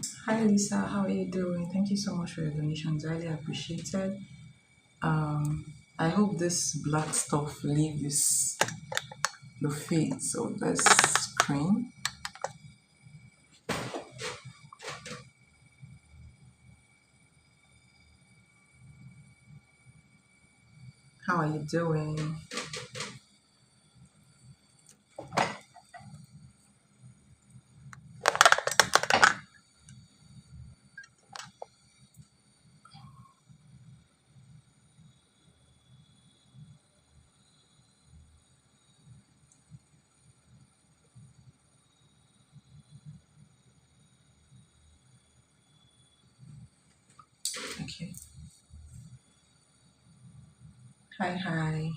Hi Lisa, how are you doing? Thank you so much for your donations. Highly appreciated. Um, I hope this black stuff leaves the face of this screen. How are you doing? Okay. Hi, hi.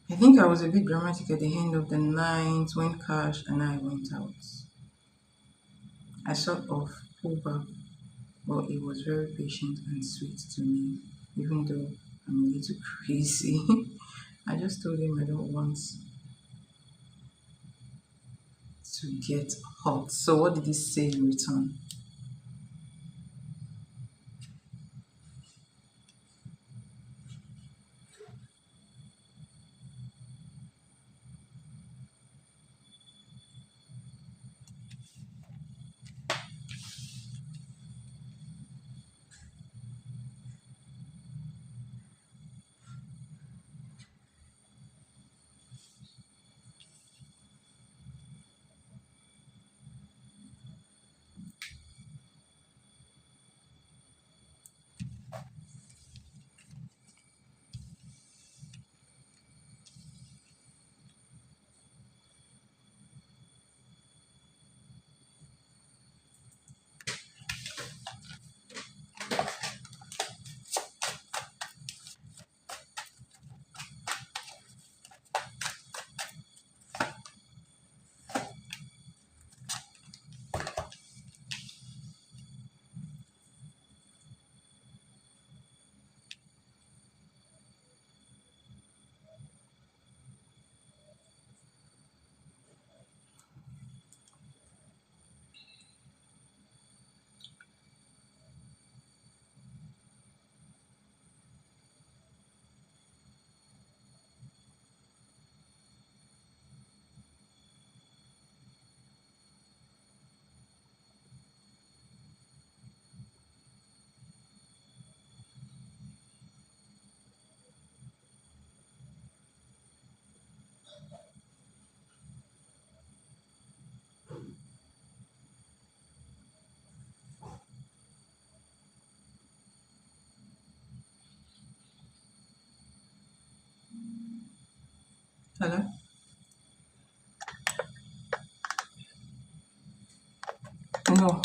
I think I was a bit dramatic at the end of the night when Cash and I went out. I sort of pulled back, but he was very patient and sweet to me, even though I'm a little crazy. I just told him I don't want to get hot. So, what did he say in return? Hello? No.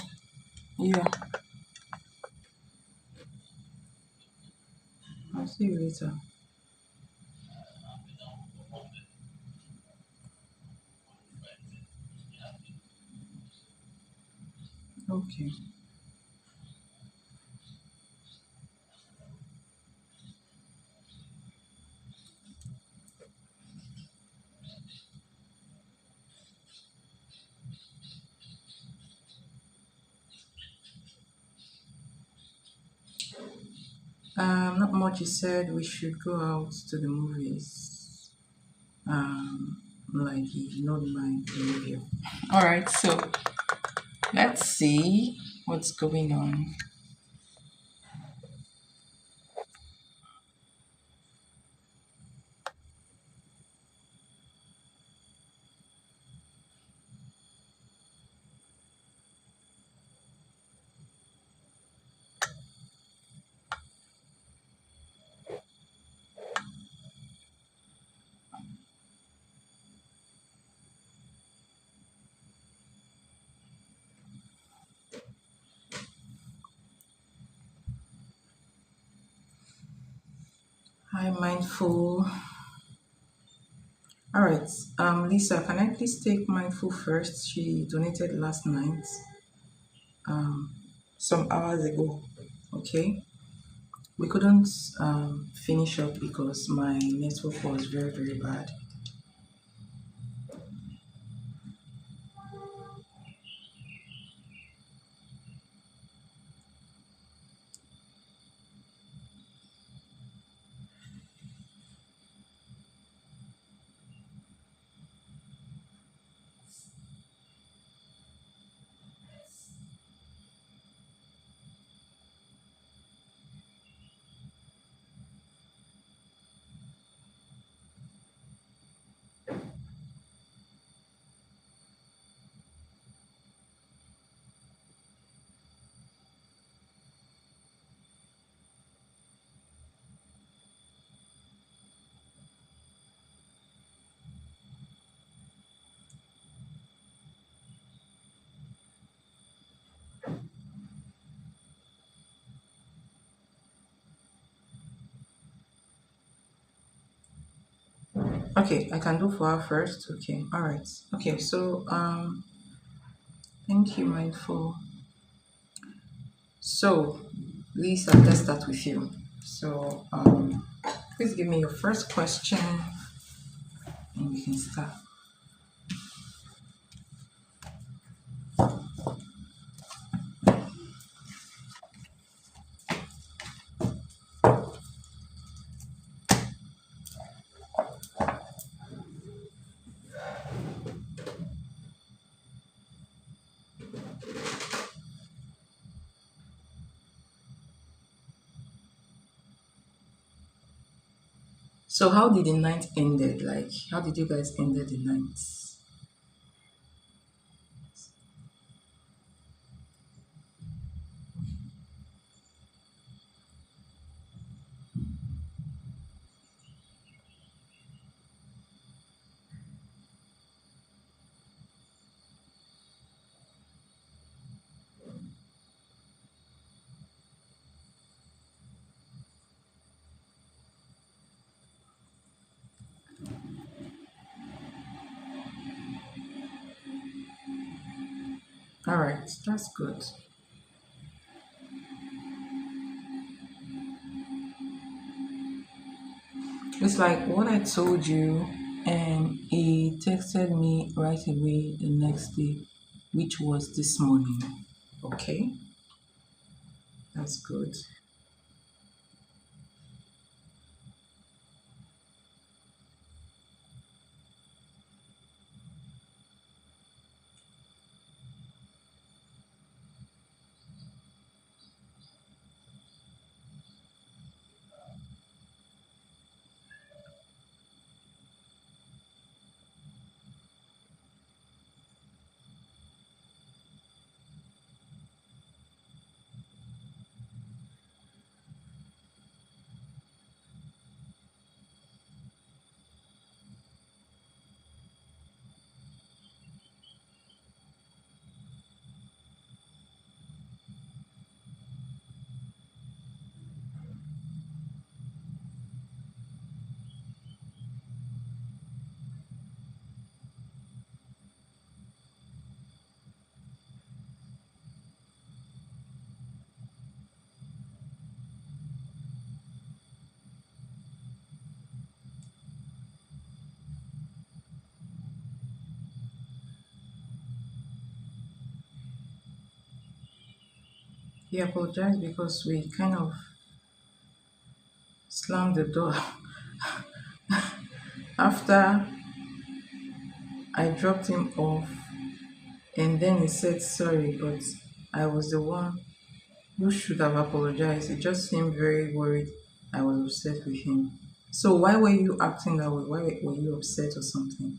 Yeah. I'll see you later. Okay. Not much. He said we should go out to the movies. Like he not mind the movie. All right. So let's see what's going on. Hi, mindful. All right. Lisa, can I please take mindful first? She donated last night, um, some hours ago. Okay. We couldn't finish up because my network was very, very bad. Okay, I can do for her first. Okay, all right. Okay, so thank you, mindful. So, Lisa, let's start with you. So, please give me your first question, and we can start. So, how did the night ended? Like, how did you guys ended the night? All right, that's good. It's like what I told you, and he texted me right away the next day, which was this morning. Okay, that's good. He apologized because we kind of slammed the door after I dropped him off, and then he said sorry, but I was the one who should have apologized. He just seemed very worried I was upset with him. So why were you acting that way? Why were you upset or something?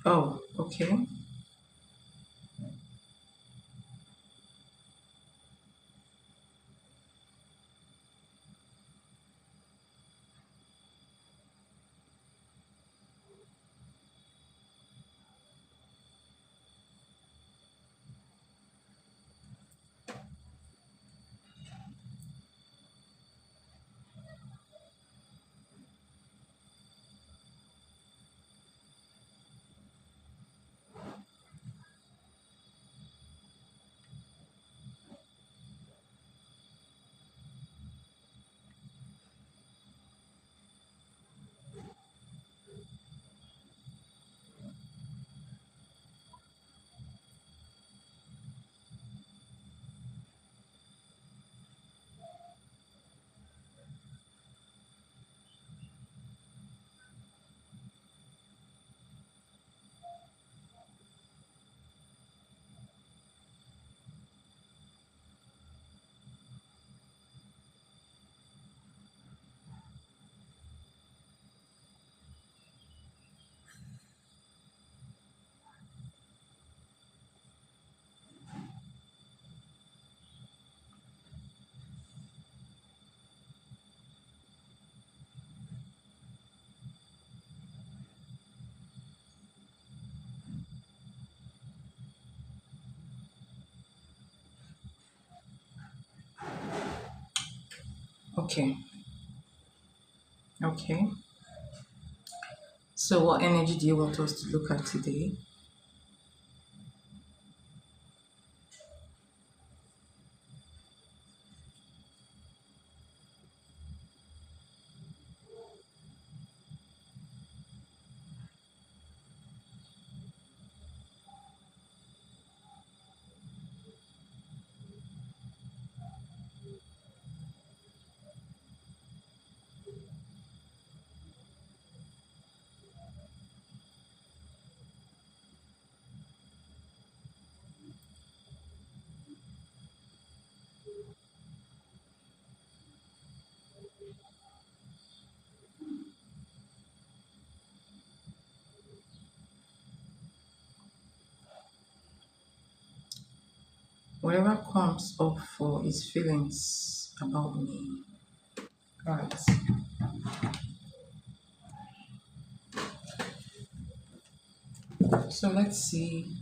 Oh, okay. Okay. Okay. So what energy do you want us to look at today? Whatever comes up for his feelings about me. Alright. So let's see.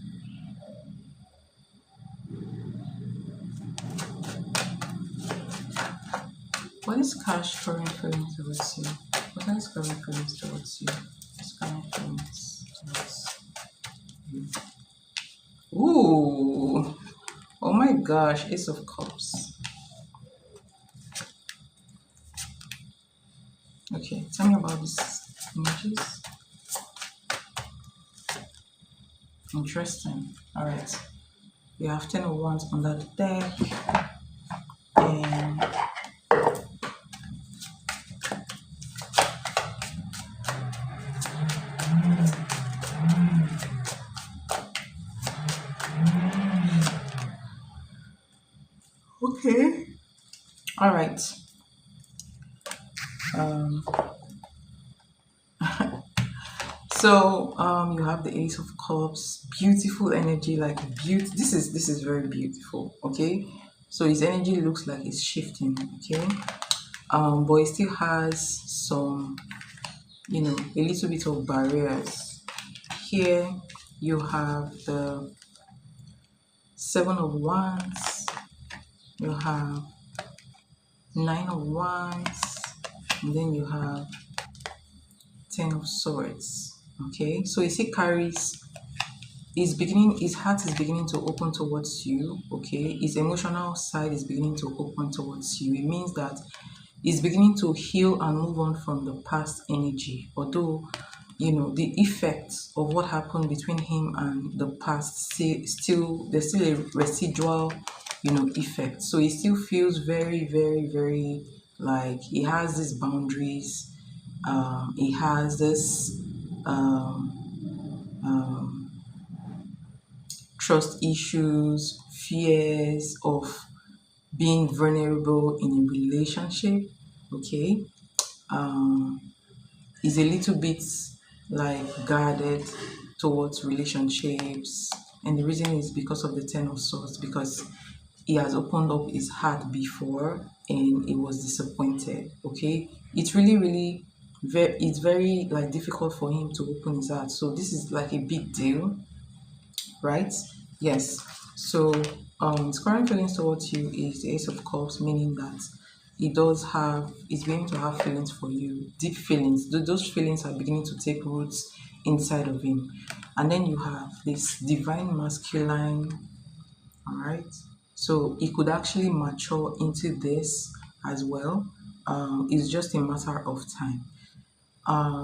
What is cash current feelings towards you? What are his current feelings towards you? His current feelings towards you. Ooh. Oh my gosh, Ace of Cups. Okay, tell me about these images. Interesting. Alright. We have 10 of Wands under the deck. And okay. Alright. So you have the Ace of Cups, beautiful energy, like beauty. This is very beautiful. Okay, so his energy looks like it's shifting. Okay, but it still has some, a little bit of barriers. Here you have the Seven of Wands, you have Nine of Wands, and then you have Ten of Swords. Okay, so you see carries his heart is beginning to open towards you. Okay, his emotional side is beginning to open towards you. It means that he's beginning to heal and move on from the past energy, although the effects of what happened between him and the past, still there's still a residual effect. So he still feels very, very, very, like he has these boundaries. He has this um, trust issues, fears of being vulnerable in a relationship. Okay, um, is a little bit like guarded towards relationships, and the reason is because of the Ten of Swords, because he has opened up his heart before and he was disappointed. Okay, it's really, really it's very like difficult for him to open his heart, so this is like a big deal, right? Yes. So his current feelings towards you is the Ace of Cups, meaning that he's beginning to have feelings for you, deep feelings. Those feelings are beginning to take roots inside of him. And then you have this divine masculine, all right? So it could actually mature into this as well. It's just a matter of time.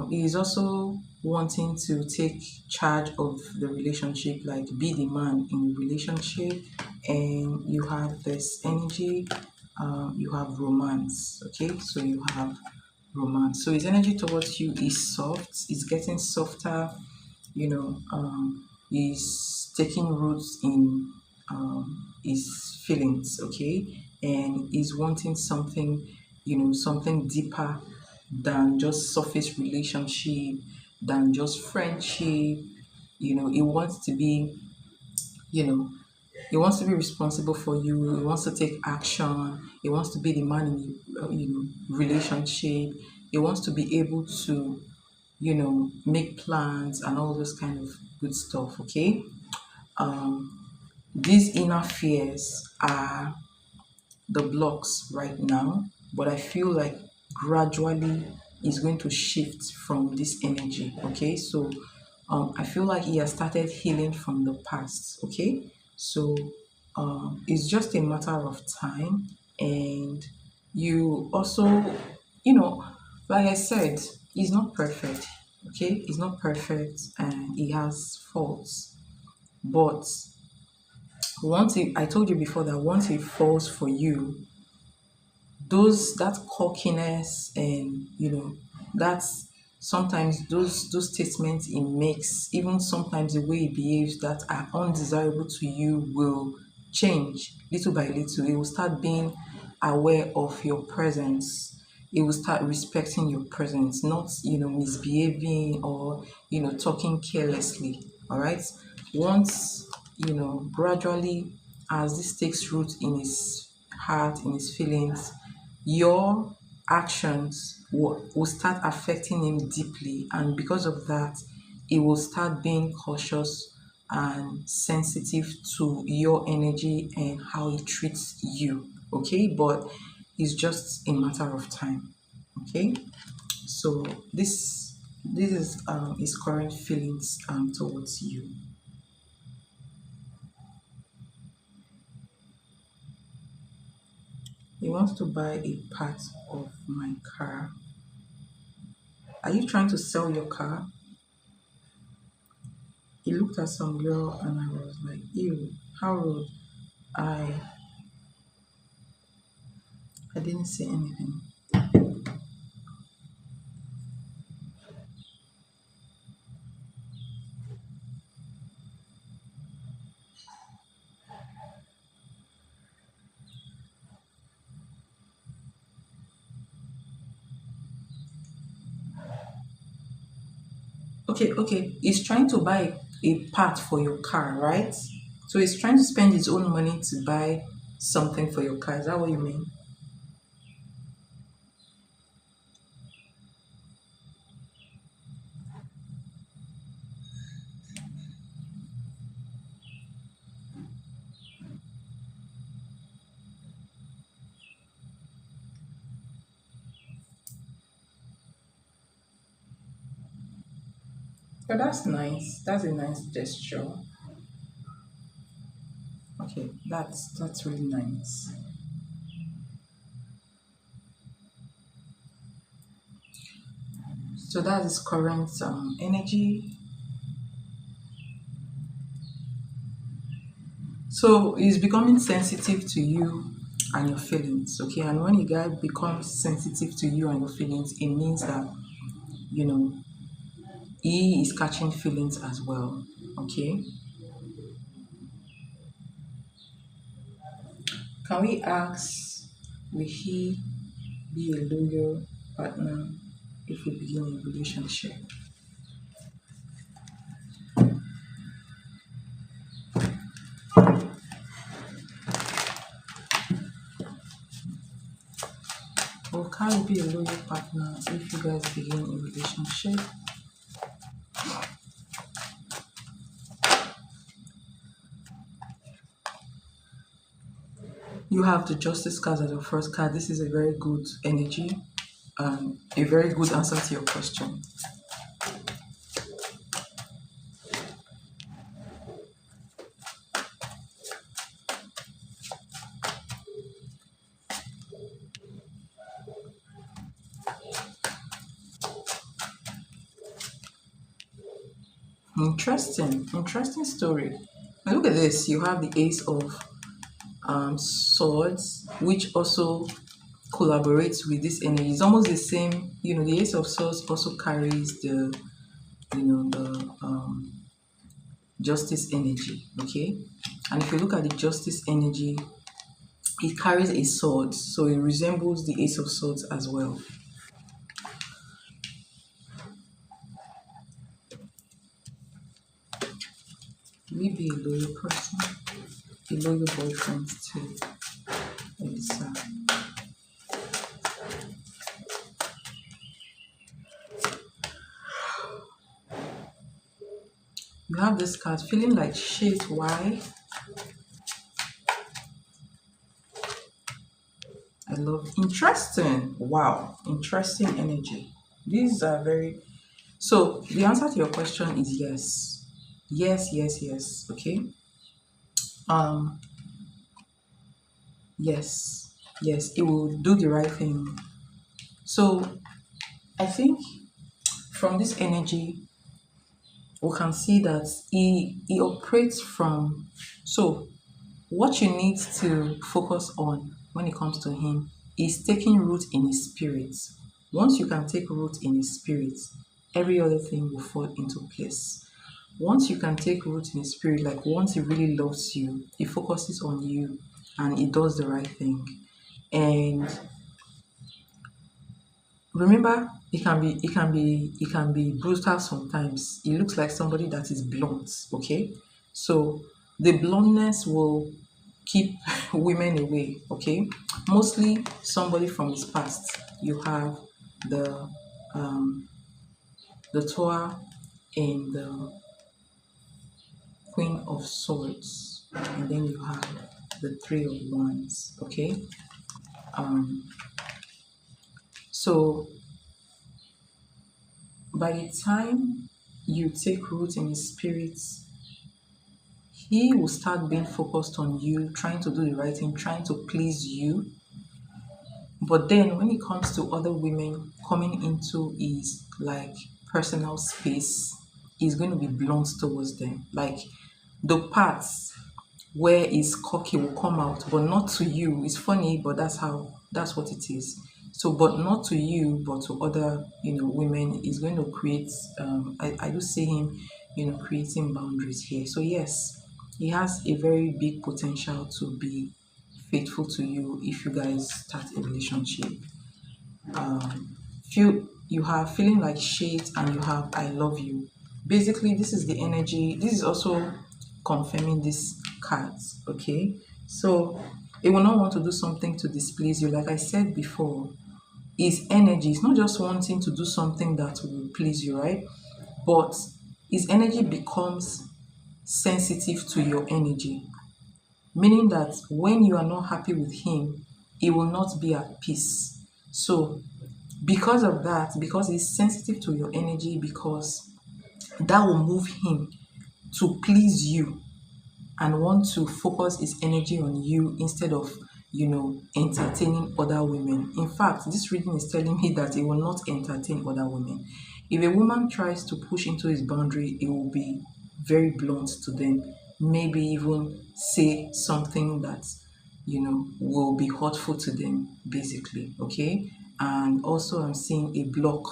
He is also wanting to take charge of the relationship, like be the man in the relationship. And you have this energy, you have romance. Okay, so you have romance. So his energy towards you is soft, it's getting softer, is taking roots in his feelings. Okay, and is wanting something, something deeper than just surface relationship, than just friendship. He wants to be, you know he wants to be responsible for you. He wants to take action. He wants to be the man in the relationship. He wants to be able to make plans and all those kind of good stuff. Okay, um these inner fears are the blocks right now, but I feel like gradually is going to shift from this energy. Okay, so I feel like he has started healing from the past. Okay, so it's just a matter of time. And you also, you know like I said, he's not perfect. Okay, he's not perfect and he has faults, but I told you before that once he falls for you, that cockiness, and that's sometimes those statements he makes, even sometimes the way he behaves that are undesirable to you, will change little by little. He will start being aware of your presence. He will start respecting your presence, not misbehaving or talking carelessly. All right, once gradually, as this takes root in his heart, in his feelings, your actions will start affecting him deeply, and because of that he will start being cautious and sensitive to your energy and how he treats you. Okay, but it's just a matter of time. Okay, so this is his current feelings towards you. He wants to buy a part of my car. Are you trying to sell your car? He looked at some girl and I was like, ew, how rude. I I didn't say anything. Okay. He's trying to buy a part for your car, right? So he's trying to spend his own money to buy something for your car. Is that what you mean? But that's nice. That's a nice gesture. Okay, that's really nice. So that is current energy. So he's becoming sensitive to you and your feelings, okay? And when a guy becomes sensitive to you and your feelings, it means that, you know, he is catching feelings as well, okay? Can we ask, will he be a loyal partner if we begin a relationship? Or can you be a loyal partner if you guys begin a relationship? You have the justice card as your first card. This is a very good energy and a very good answer to your question. Interesting story. Now look at this. You have the Ace of Swords, which also collaborates with this energy. It's almost the same. The Ace of Swords also carries the Justice energy. Okay, and if you look at the Justice energy, it carries a sword, so it resembles the Ace of Swords as well. Maybe a loyal person, a loyal boyfriend too. Elisa. You have this card feeling like shit. Why? I love interesting. Wow, interesting energy. These are very so the answer to your question is yes. Yes. Okay. Um, yes, yes, it will do the right thing. So I think from this energy we can see that he operates from so what you need to focus on when it comes to him is taking root in his spirit. Once you can take root in his spirit, every other thing will fall into place. Once you can take root in his spirit, like once he really loves you, he focuses on you and he does the right thing. And remember, it can be brutal sometimes. He looks like somebody that is blunt, okay? So the bluntness will keep women away, okay? Mostly somebody from his past. You have the the Tower and the Queen of Swords, and then you have the Three of Wands, okay? Um, so by the time you take root in his spirit, he will start being focused on you, trying to do the right thing, trying to please you. But then when it comes to other women coming into his like personal space, he's going to be blunt towards them. Like the parts where his cocky will come out, but not to you. It's funny, but that's what it is. So, but not to you, but to other, women, is going to create. I do see him, creating boundaries here. So yes, he has a very big potential to be faithful to you if you guys start a relationship. Feel you have feeling like shit, and you have I love you. Basically, this is the energy. This is also confirming these cards, okay? So it will not want to do something to displease you. Like I said before, his energy is not just wanting to do something that will please you, right? But his energy becomes sensitive to your energy, meaning that when you are not happy with him, he will not be at peace. So because of that, because he's sensitive to your energy, because that will move him to please you and want to focus his energy on you instead of, entertaining other women. In fact, this reading is telling me that he will not entertain other women. If a woman tries to push into his boundary, it will be very blunt to them, maybe even say something that, will be hurtful to them, basically. Okay. And also, I'm seeing a block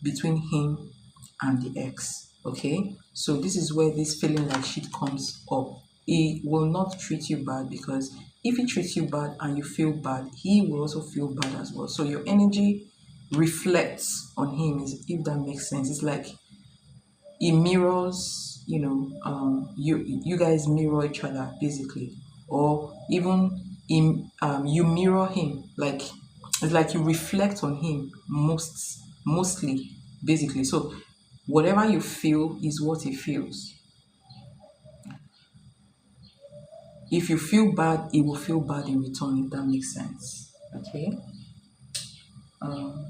between him and the ex. Okay, so this is where this feeling like shit comes up. He will not treat you bad, because if he treats you bad and you feel bad, he will also feel bad as well. So your energy reflects on him, if that makes sense. It's like he mirrors, you guys mirror each other, basically. Or even you mirror him, like it's like you reflect on him mostly, basically. So whatever you feel is what he feels. If you feel bad, he will feel bad in return, if that makes sense. Okay. um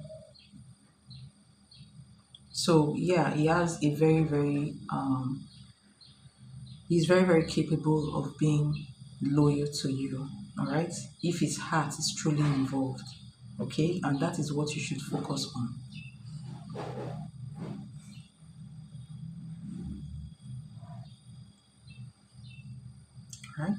so yeah, he has a very very he's very very capable of being loyal to you. All right, if his heart is truly involved. Okay, and that is what you should focus on. Right.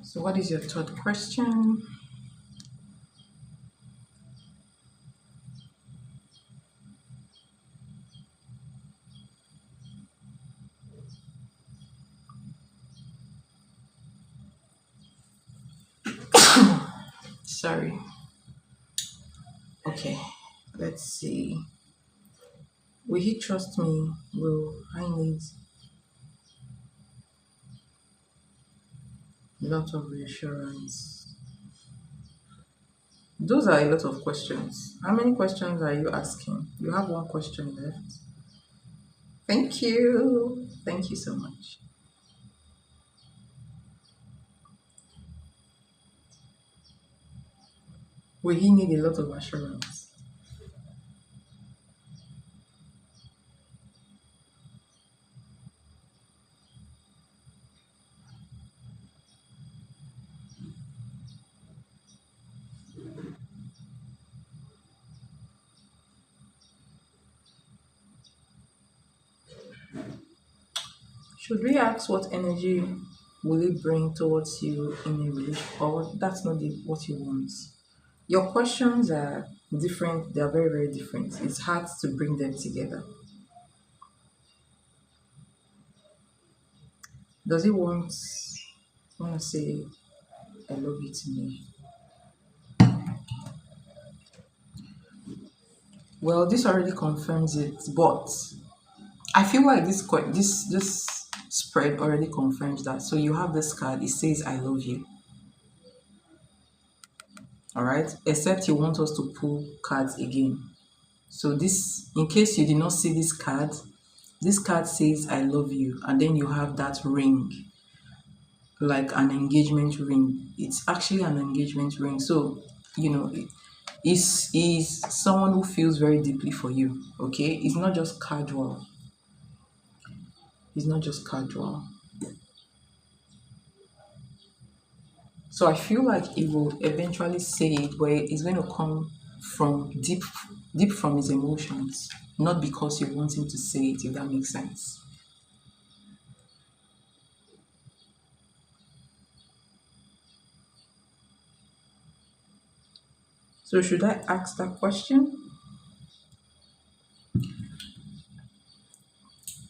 So what is your third question? Sorry. Okay, let's see. Will he trust me? Will I need a lot of reassurance? Those are a lot of questions. How many questions are you asking? You have one question left. Thank you. Thank you so much. Will he need a lot of assurance? Should we ask what energy will it bring towards you in a relationship, or that's not what you want? Your questions are different. They are very, very different. It's hard to bring them together. Does he want to say I love you to me? Well, this already confirms it, but I feel like this spread already confirms that. So you have this card. It says I love you. All right. Except you want us to pull cards again. So this, in case you did not see this card says I love you, and then you have that ring, like an engagement ring. It's actually an engagement ring. So is someone who feels very deeply for you. Okay, it's not just casual. It's not just casual. So I feel like it will eventually say it, where it's going to come from deep deep from his emotions, not because you want him to say it, if that makes sense. So should I ask that question?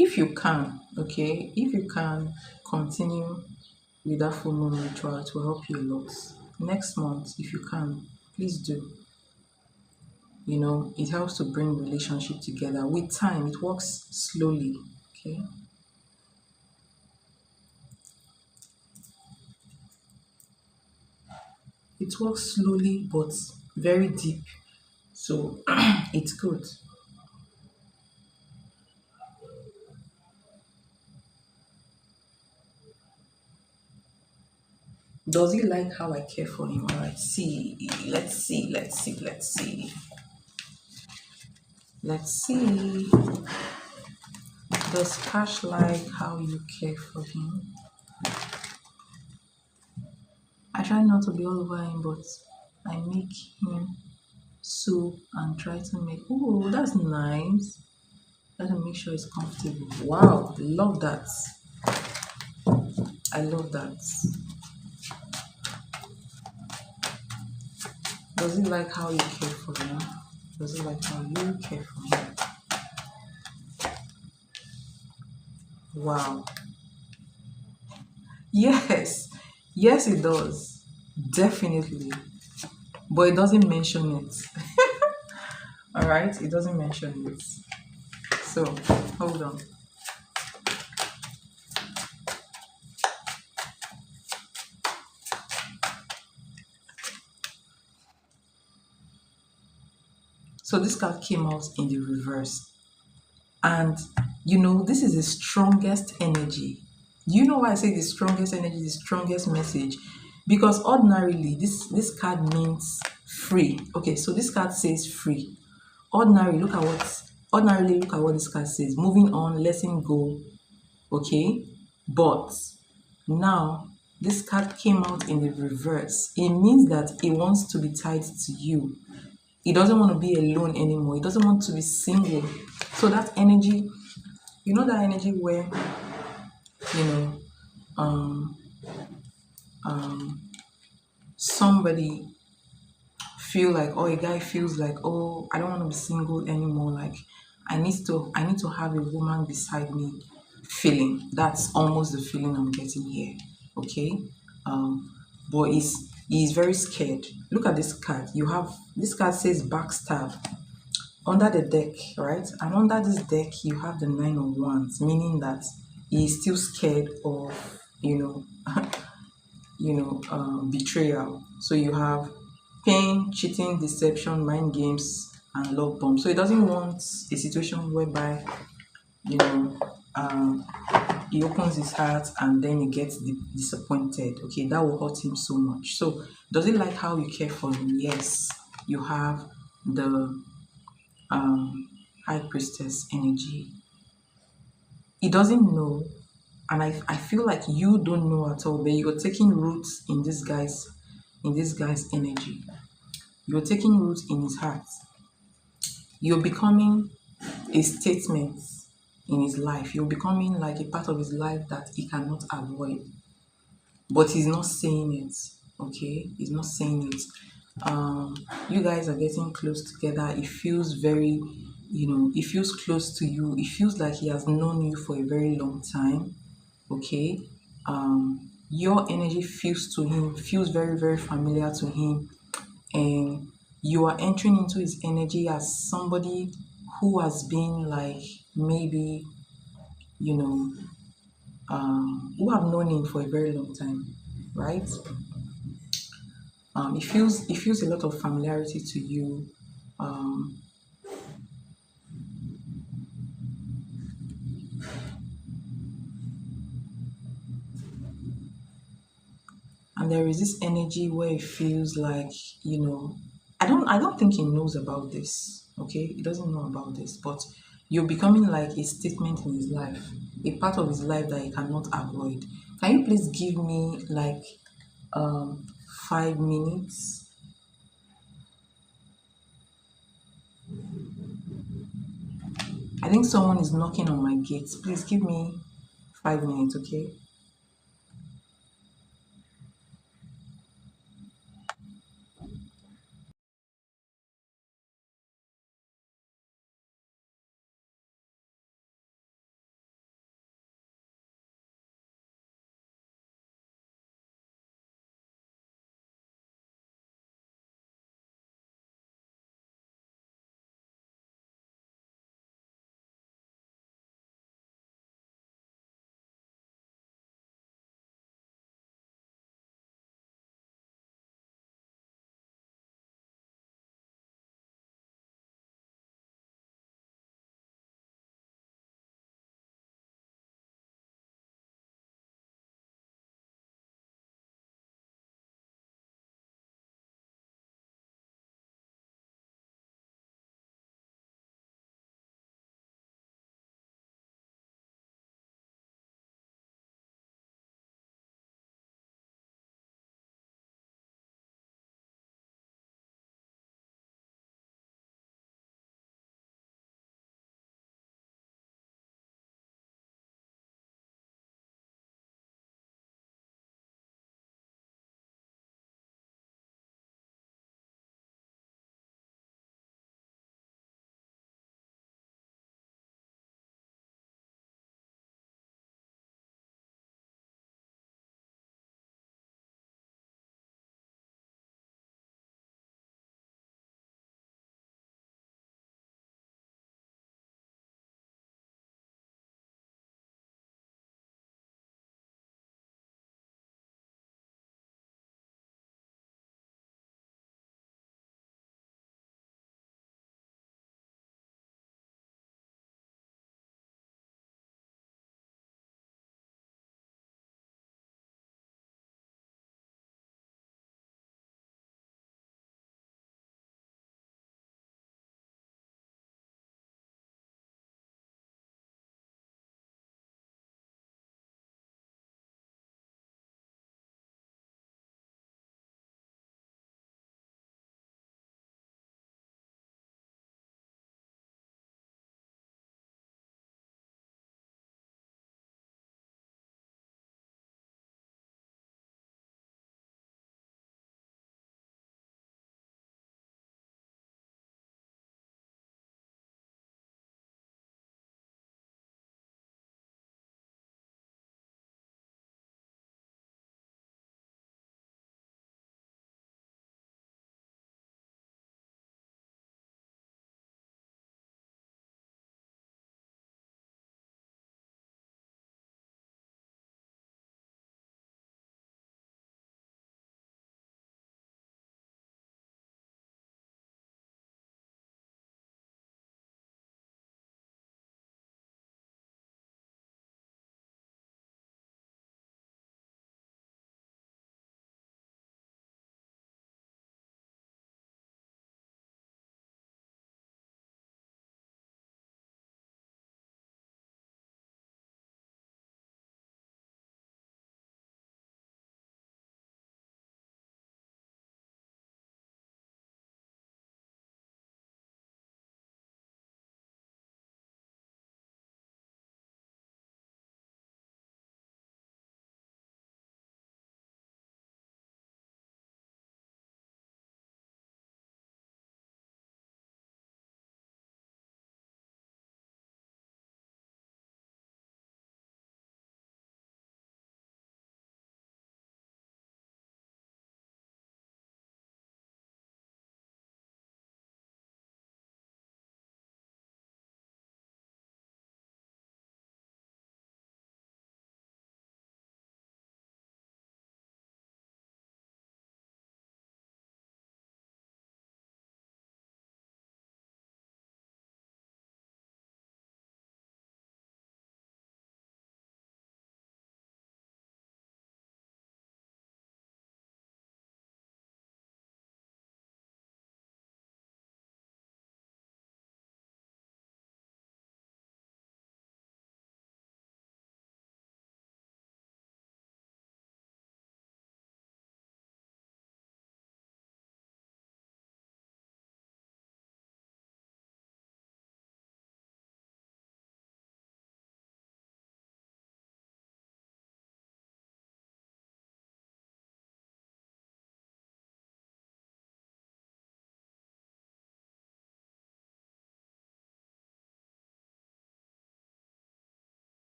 If you can, okay, if you can continue with that full moon ritual, it will help you a lot. Next month, if you can, please do. It helps to bring relationship together. With time, it works slowly, okay? It works slowly but very deep. So it's good. Does he like how I care for him? All right, let's see. Does Cash like how you care for him? I try not to be all over him, but I make him soup and try to make. Oh, that's nice. Try to make sure it's comfortable. Wow, love that. I love that. Does he like how you care for him? Does he like how you care for him? Wow. Yes, yes, it does. Definitely. But it doesn't mention it. All right, it doesn't mention it. So, hold on. So, this card came out in the reverse. And this is the strongest energy. Do you know why I say the strongest energy, the strongest message? Because ordinarily, this card means free. Okay, so this card says free. Ordinarily look at what this card says. Moving on, letting go. Okay, but now this card came out in the reverse. It means that it wants to be tied to you. He doesn't want to be alone anymore. He doesn't want to be single. So that energy, that energy where, you know, um, somebody feel like, or a guy feels like, oh, I don't want to be single anymore. Like, I need to have a woman beside me. Feeling. That's almost the feeling I'm getting here. Okay. But he's very scared. Look at this card. You have this card says backstab under the deck, right? And under this deck, you have the Nine of Wands, meaning that he's still scared of, betrayal. So you have pain, cheating, deception, mind games, and love bomb. So he doesn't want a situation whereby, you know, um, he opens his heart and then he gets disappointed. Okay, that will hurt him so much. So does he like how you care for him? Yes. You have the high priestess energy. He doesn't know, and I feel like you don't know at all, but you're taking roots in this guy's energy. You're taking roots in his heart. You're becoming a statement in his life. You're becoming like a part of his life that he cannot avoid. But he's not saying it. Okay? He's not saying it. You guys are getting close together. It feels very, it feels close to you. It feels like he has known you for a very long time. Okay? Your energy feels very, very familiar to him. And you are entering into his energy as somebody who has been like maybe, you know, who have known him for a very long time, right? It feels a lot of familiarity to you. Um, and there is this energy where it feels like, I don't think he knows about this. Okay, he doesn't know about this, but you're becoming like a statement in his life, a part of his life that he cannot avoid. Can you please give me like 5 minutes? I think someone is knocking on my gate. Please give me 5 minutes, okay?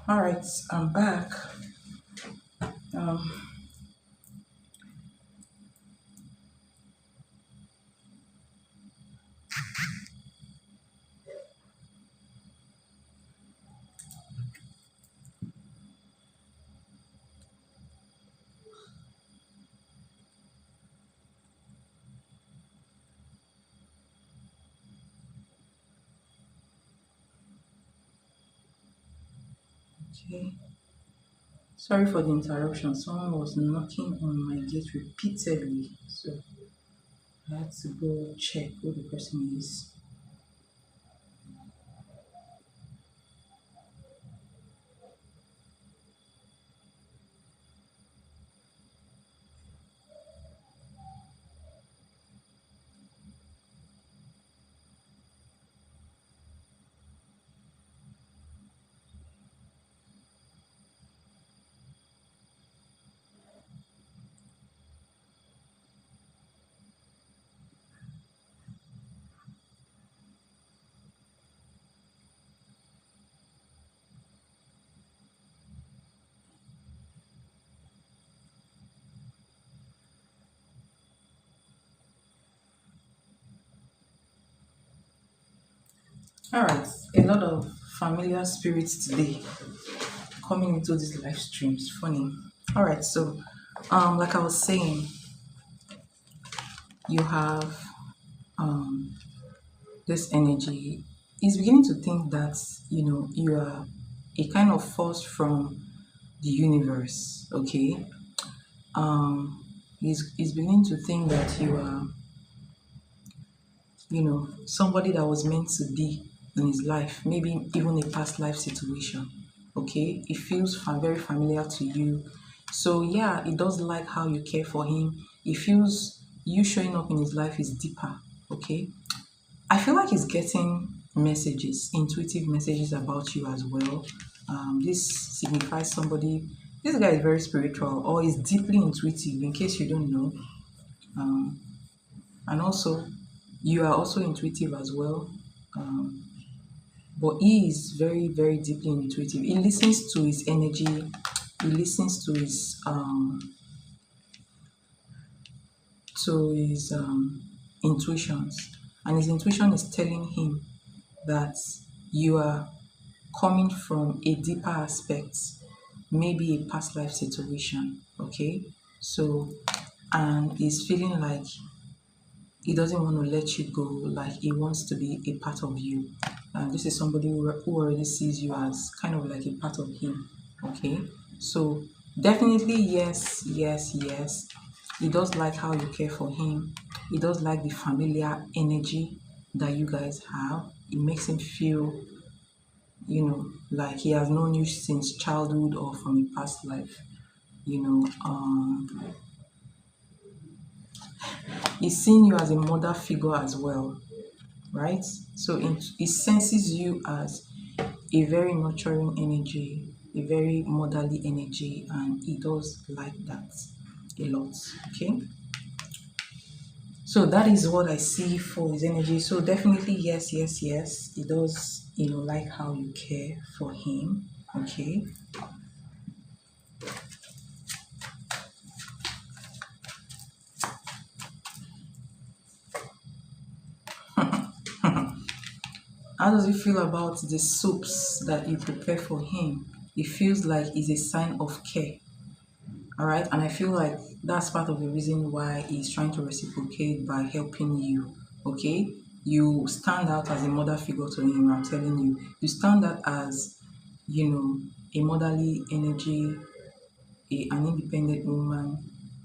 All right, I'm back. Um, okay. Sorry for the interruption. Someone was knocking on my gate repeatedly, so I had to go check who the person is. All right, a lot of familiar spirits today coming into this live stream. It's funny. All right, so like I was saying, you have um this energy. He's beginning to think that you are a kind of force from the universe. Okay, he's beginning to think that you are somebody that was meant to be in his life, maybe even a past life situation. Okay, it feels very familiar to you. So yeah, he does like how you care for him. He feels you showing up in his life is deeper. Okay, I feel like he's getting messages, intuitive messages about you as well. This signifies somebody. This guy is very spiritual or is deeply intuitive. In case you don't know, um, and also you are also intuitive as well. Um, but he is very, very deeply intuitive. He listens to his energy. He listens to his intuitions, and his intuition is telling him that you are coming from a deeper aspect, maybe a past life situation. Okay, so and he's feeling like he doesn't want to let you go, like he wants to be a part of you. And this is somebody who already sees you as kind of like a part of him. Okay, so definitely yes, yes, yes. He does like how you care for him. He does like the familiar energy that you guys have. It makes him feel, like he has known you since childhood or from a past life. You know, he's seeing you as a mother figure as well, right? So it senses you as a very nurturing energy, a very motherly energy, and he does like that a lot. Okay, so that is what I see for his energy. So definitely yes, yes, yes, he does, like how you care for him. Okay, how does he feel about the soups that you prepare for him? It feels like it's a sign of care. All right, and I feel like that's part of the reason why he's trying to reciprocate by helping you. Okay, you stand out as a mother figure to him. I'm telling you, you stand out as, a motherly energy, an independent woman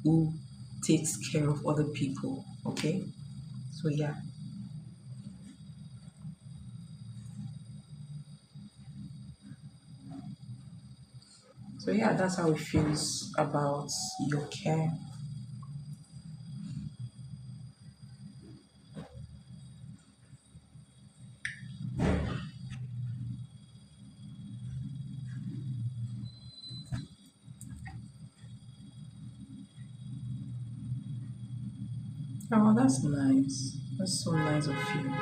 who takes care of other people. Okay, so yeah, that's how it feels about your care. Oh, that's nice. That's so nice of you.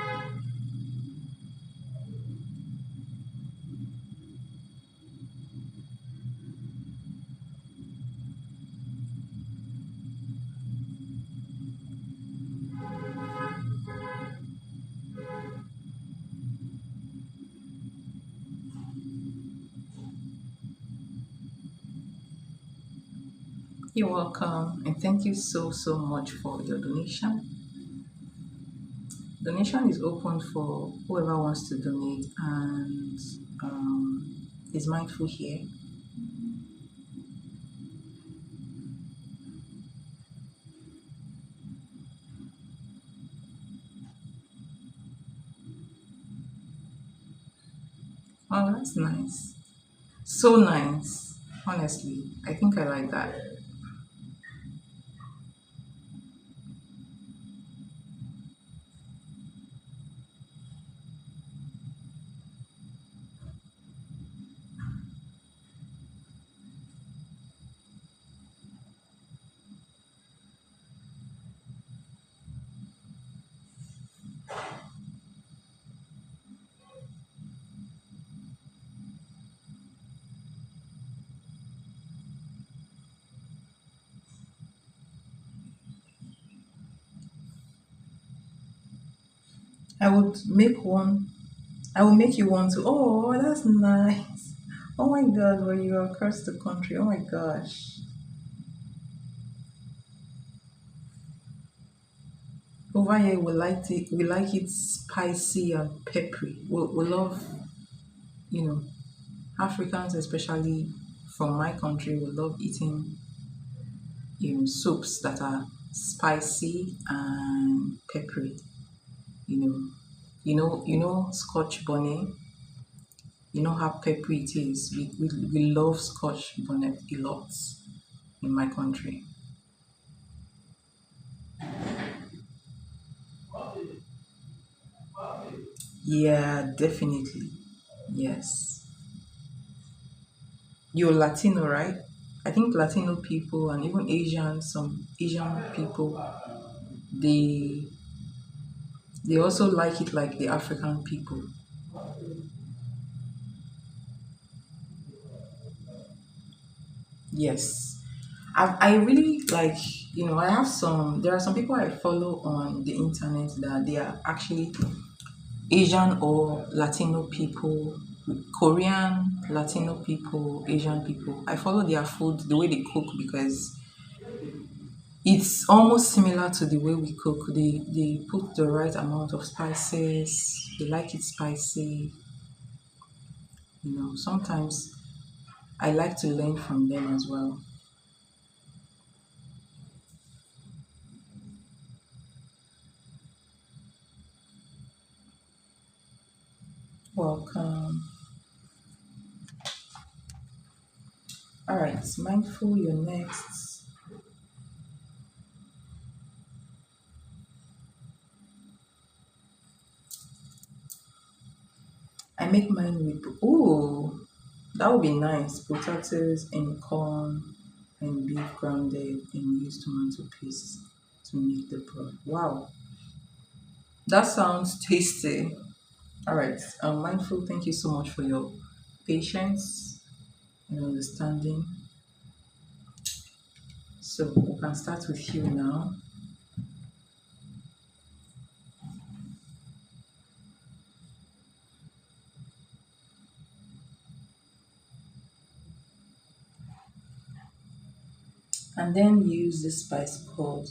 You're welcome, and thank you so much for your donation. Donation is open for whoever wants to donate and is mindful here. Oh, that's nice. So nice. Honestly, I think I like that. I would make one. I will make you want to. Oh, that's nice. Oh my God, when you're across the country. Oh my gosh. Over here, we like it. We like it spicy and peppery. We love, you know, Africans, especially from my country, we love eating, soups that are spicy and peppery. You know, Scotch bonnet. You know how peppery it is. We love Scotch bonnet a lot in my country. Yeah, definitely. Yes. You're Latino, right? I think Latino people and even some Asian people, they they also like it like the African people. Yes. I really like, I have there are some people I follow on the internet that they are actually Asian or Latino people, Korean, Latino people, Asian people. I follow their food, the way they cook, because it's almost similar to the way we cook. They put the right amount of spices. They like it spicy. Sometimes I like to learn from them as well. Welcome. All right, mindful. You're next. I make mine with that would be nice. Potatoes and corn and beef grounded and use tomato paste to make the broth. Wow, that sounds tasty. All right, I'm mindful. Thank you so much for your patience and understanding. So we can start with you now. And then use this spice called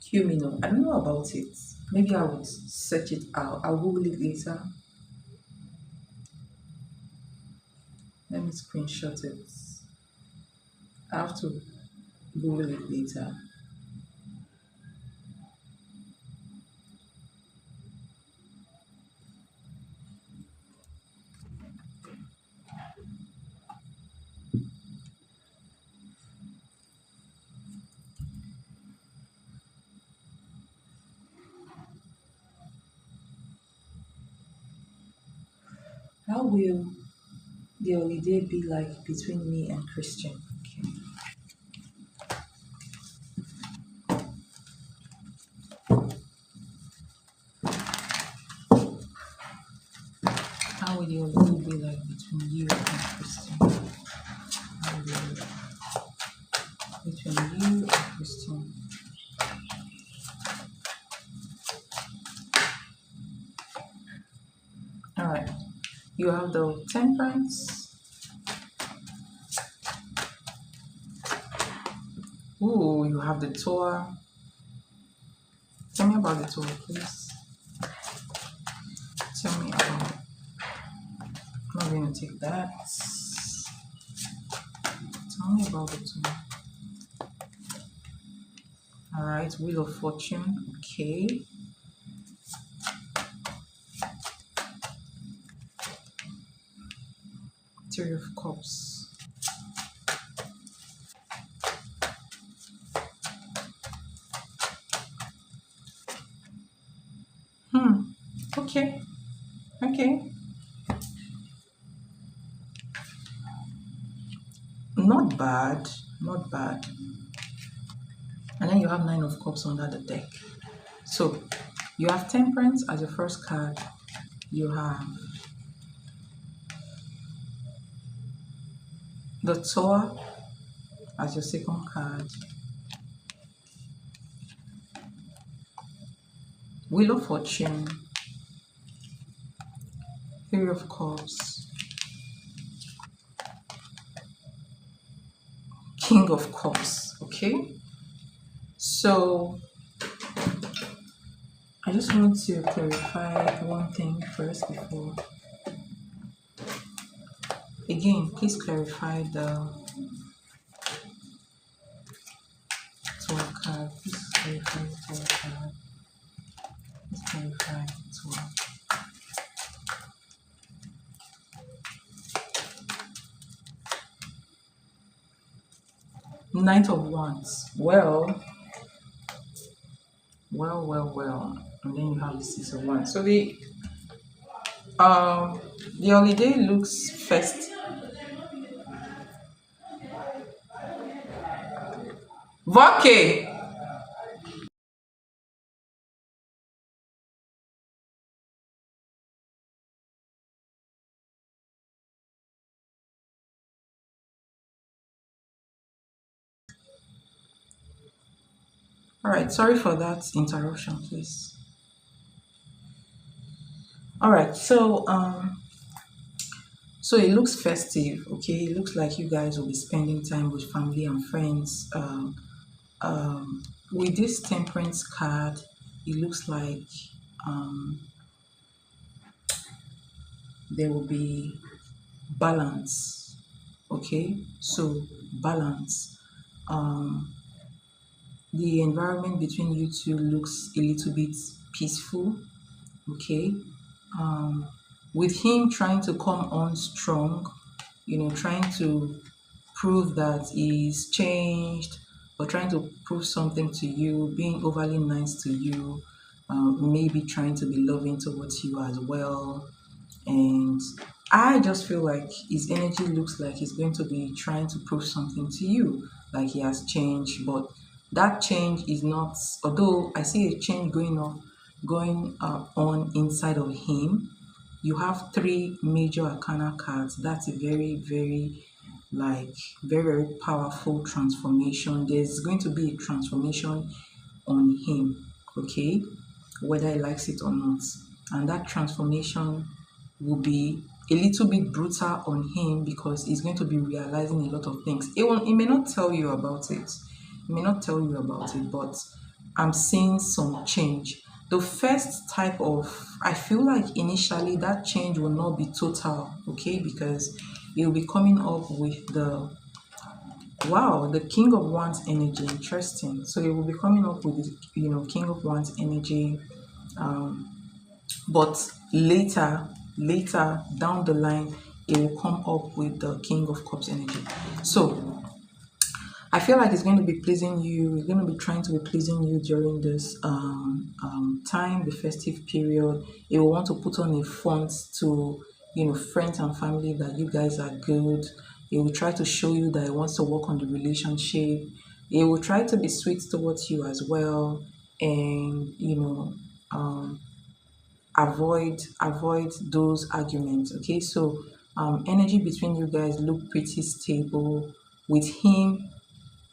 cumino. I don't know about it. Maybe I would search it out. I'll Google it later. Let me screenshot it. I have to Google it later. How will the holiday be like between me and Christian? Okay. How will the holiday be like between you and Christian? How will the between you and Christian? All right. You have the temperance. Ooh, you have the tour. Tell me about the tour, please. Tell me about it. I'm not going to take that. Tell me about the tour. All right, Wheel of Fortune. Okay. Three of Cups. Okay. Okay. Not bad. Not bad. And then you have Nine of Cups under the deck. So you have Temperance as your first card. You have the Tower as your second card. Wheel of Fortune. Three of Cups. King of Cups. Okay. So I just want to clarify one thing first before. Again, please clarify the 12 card. Please clarify the 12 card. Please clarify the 12. Knight of Wands. Well. And then you have the Six of Wands. So the holiday looks festive. Vake. All right, sorry for that interruption, please. All right, so it looks festive, okay? It looks like you guys will be spending time with family and friends. With this Temperance card, it looks like there will be balance, okay? So balance. The environment between you two looks a little bit peaceful, okay? With him trying to come on strong, trying to prove that he's changed or trying to prove something to you, being overly nice to you, maybe trying to be loving towards you as well. And I just feel like his energy looks like he's going to be trying to prove something to you, like he has changed, but that change is not, although I see a change going on inside of him. You have three major arcana cards. That's a very, very, very, very powerful transformation. There's going to be a transformation on him, okay, whether he likes it or not. And that transformation will be a little bit brutal on him because he's going to be realizing a lot of things. It may not tell you about it. But I'm seeing some change. The first type of, I feel like initially that change will not be total, okay, because it will be coming up with the King of Wands energy. Interesting. So it will be coming up with the King of Wands energy, but later down the line it will come up with the King of Cups energy. So I feel like it's going to be pleasing you. It's going to be trying to be pleasing you during this time, the festive period. It will want to put on a front to, friends and family that you guys are good. It will try to show you that it wants to work on the relationship. It will try to be sweet towards you as well, and avoid those arguments. Okay, so energy between you guys look pretty stable. With him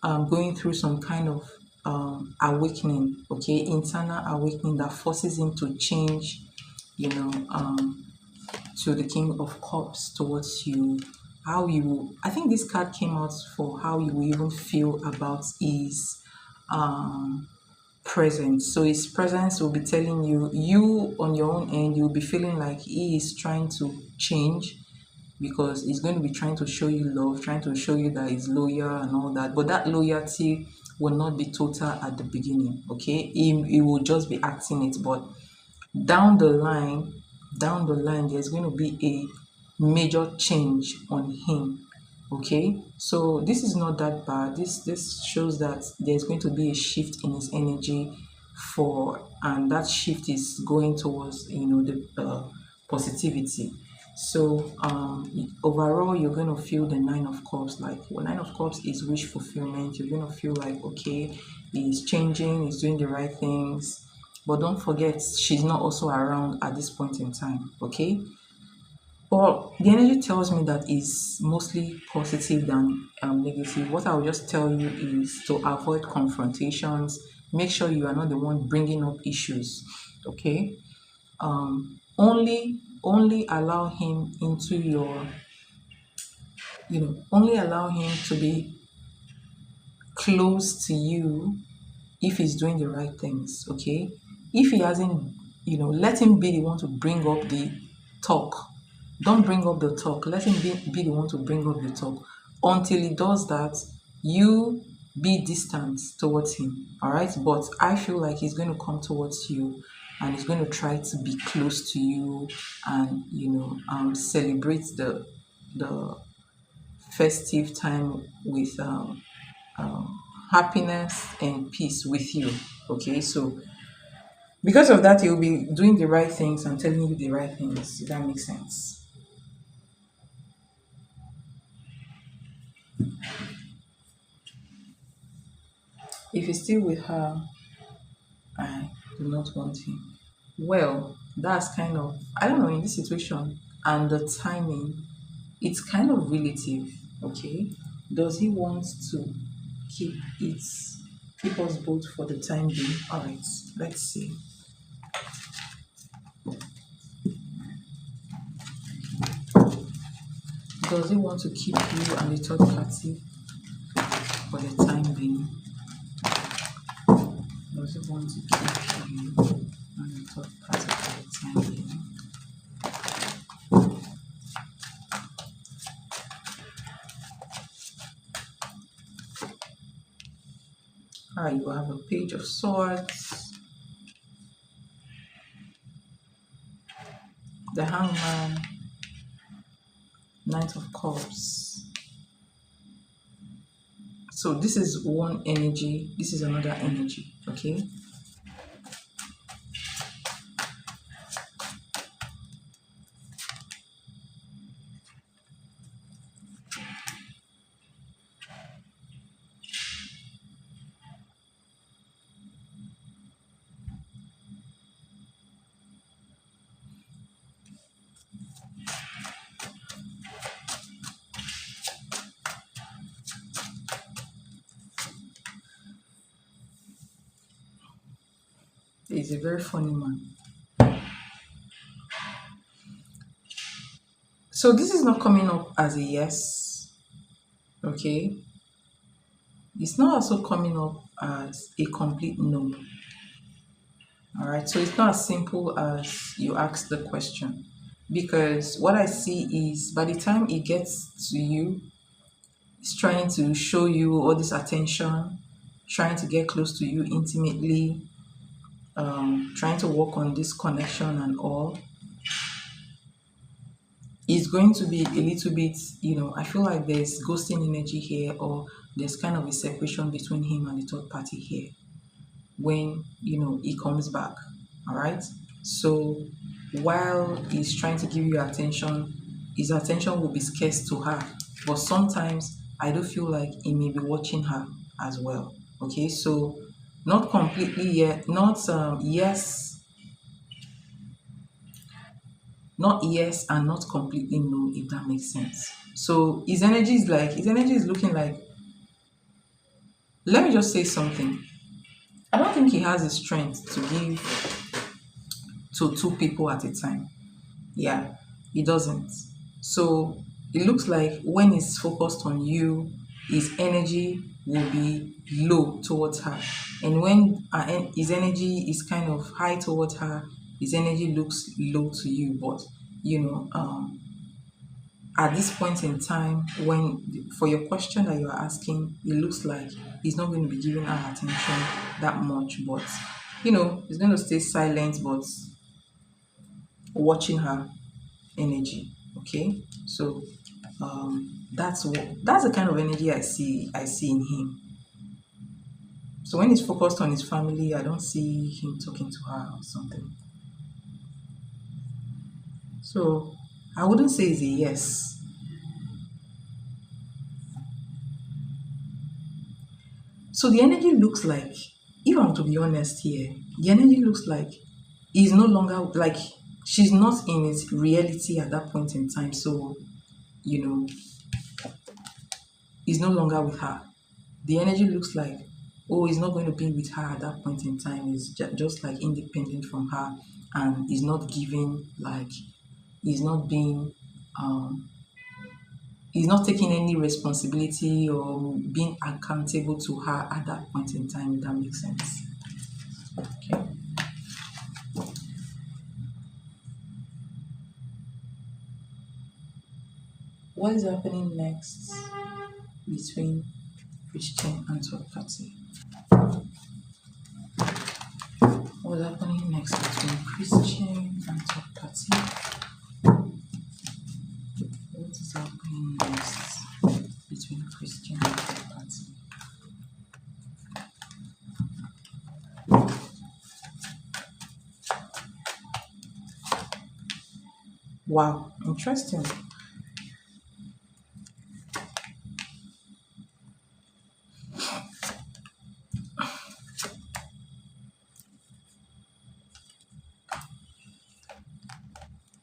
going through some kind of awakening, okay, internal awakening that forces him to change, to the King of Cups towards you. how you will, I think this card came out for how you will even feel about his um presence. So his presence will be telling you, you on your own end, you'll be feeling like he is trying to change, because he's going to be trying to show you love, trying to show you that he's loyal and all that. But that loyalty will not be total at the beginning, okay? He will just be acting it. But down the line, there's going to be a major change on him. Okay, so this is not that bad. This shows that there's going to be a shift in his energy, and that shift is going towards, the positivity. So overall, you're going to feel the Nine of Cups. Like, well, Nine of Cups is wish fulfillment. You're going to feel like, okay, he's changing, he's doing the right things. But don't forget, she's not also around at this point in time. Okay, but the energy tells me that is mostly positive than negative. What I will just tell you is to avoid confrontations. Make sure you are not the one bringing up issues. Okay. Only allow him into your, only allow him to be close to you if he's doing the right things. Okay. If he hasn't, let him be the one to bring up the talk. Don't bring up the talk. Let him be the one to bring up the talk. Until he does that, you be distant towards him. All right. But I feel like he's going to come towards you, and he's going to try to be close to you, and celebrate the festive time with happiness and peace with you. Okay. So because of that, he'll be doing the right things and telling you the right things. If that makes sense. If he's still with her, I do not want him. Well, that's kind of, I don't know, in this situation and the timing, it's kind of relative. Okay. Does he want to keep it, keep us both for the time being? All right, let's see. Does he want to keep you and the third party for the time being? Does he want to keep you and the third party for the time being? All right, you will have a Page of Swords, the Hangman, Knight of Cups. So this is one energy, this is another energy. Okay. He's a very funny man. So this is not coming up as a yes. Okay. It's not also coming up as a complete no. All right. So it's not as simple as you ask the question. Because what I see is by the time it gets to you, it's trying to show you all this attention, trying to get close to you intimately, trying to work on this connection and all. It's going to be a little bit, I feel like there's ghosting energy here, or there's kind of a separation between him and the third party here when, he comes back. All right. So while he's trying to give you attention, his attention will be scarce to her. But sometimes I do feel like he may be watching her as well. Okay. So not completely yet, not yes, not yes and not completely no, if that makes sense. So his energy is looking like, let me just say something. I don't think he has the strength to give to two people at a time. Yeah, he doesn't. So it looks like when it's focused on you, his energy will be low towards her. And when his energy is kind of high towards her, his energy looks low to you. But you know, at this point in time, when for your question that you are asking, it looks like he's not going to be giving her attention that much. But he's going to stay silent, but watching her energy. Okay, so that's the kind of energy I see in him. So when he's focused on his family, I don't see him talking to her or something. So I wouldn't say it's a yes. So the energy looks like, if I'm to be honest here, the energy looks like he's no longer like she's not in his reality at that point in time. So you know he's no longer with her. The energy looks like, oh, he's not going to be with her at that point in time. He's just like independent from her, and he's not giving, like, he's not being um he's not taking any responsibility or being accountable to her at that point in time, if that makes sense. Okay. What is happening next between Christian and third party? What's happening next between Christian and third party? What is happening next between Christian and third party? Wow, interesting.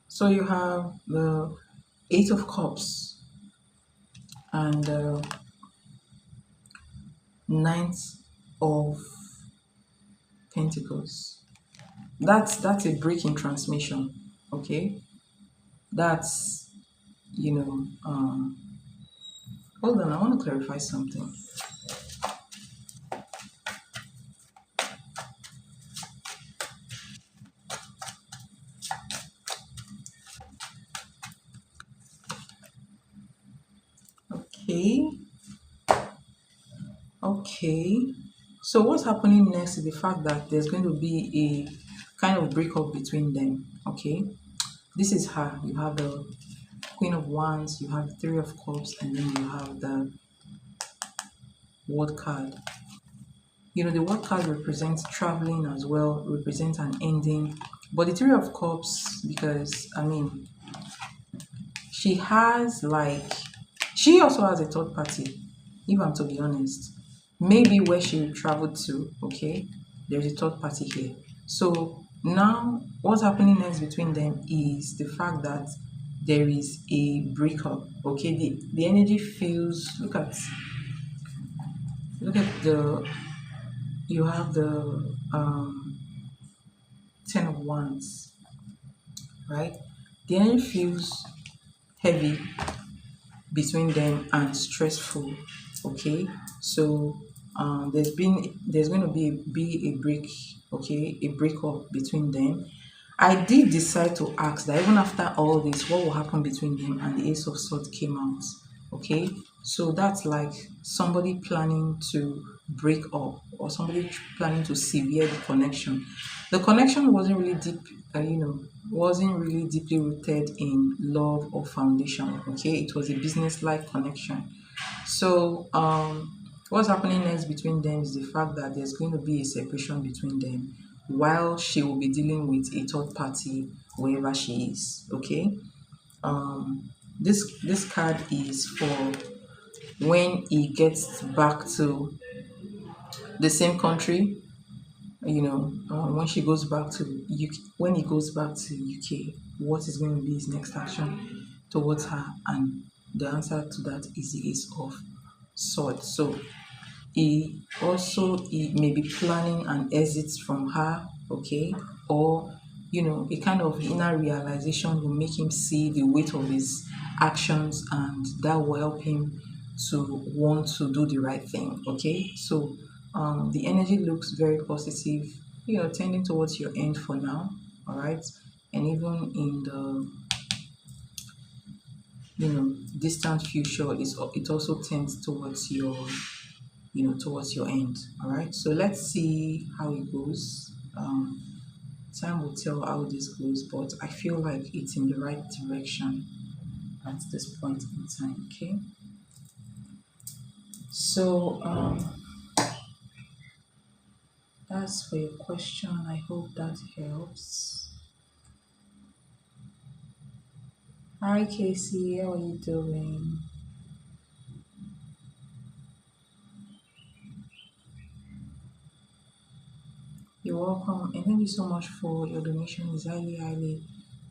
So you have the Eight of Cups and the Ninth of Pentacles. That's a break in transmission. Okay, that's you know. Hold on, I want to clarify something. Okay, okay. So what's happening next is the fact that there's going to be a kind of breakup between them. Okay, this is her. You have the Queen of Wands, you have the Three of Cups, and then you have the World card. The World card represents traveling as well, represents an ending. But the Three of Cups, because she has she also has a third party, if I'm to be honest. Maybe where she traveled to, okay, there's a third party here. So now what's happening next between them is the fact that there is a breakup. Okay, the energy feels, look at the you have the Ten of Wands, right? The energy feels heavy between them and stressful. Okay, so there's going to be a break, okay, a breakup between them. I did decide to ask that even after all this, what will happen between them, and the Ace of Swords came out. Okay, so that's like somebody planning to break up, or somebody planning to sever the connection. The connection wasn't really deep, wasn't really deeply rooted in love or foundation. Okay, it was a business-like connection. So what's happening next between them is the fact that there's going to be a separation between them, while she will be dealing with a third party wherever she is. Okay, this card is for when he gets back to the same country. When she goes back to UK, when he goes back to UK, what is going to be his next action towards her? And the answer to that is the Ace of Swords. So he may be planning an exit from her. Okay, or a kind of inner realization will make him see the weight of his actions, and that will help him to want to do the right thing. Okay, so the energy looks very positive, tending towards your end for now. All right, and even in the distant future, it also tends towards your towards your end. All right, so let's see how it goes. Time will tell how this goes, but I feel like it's in the right direction at this point in time. Okay, so that's for your question. I hope that helps. Hi Casey, how are you doing? You're welcome, and thank you so much for your donation. It's highly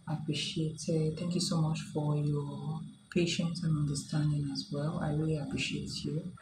appreciated. Thank you so much for your patience and understanding as well. I really appreciate you.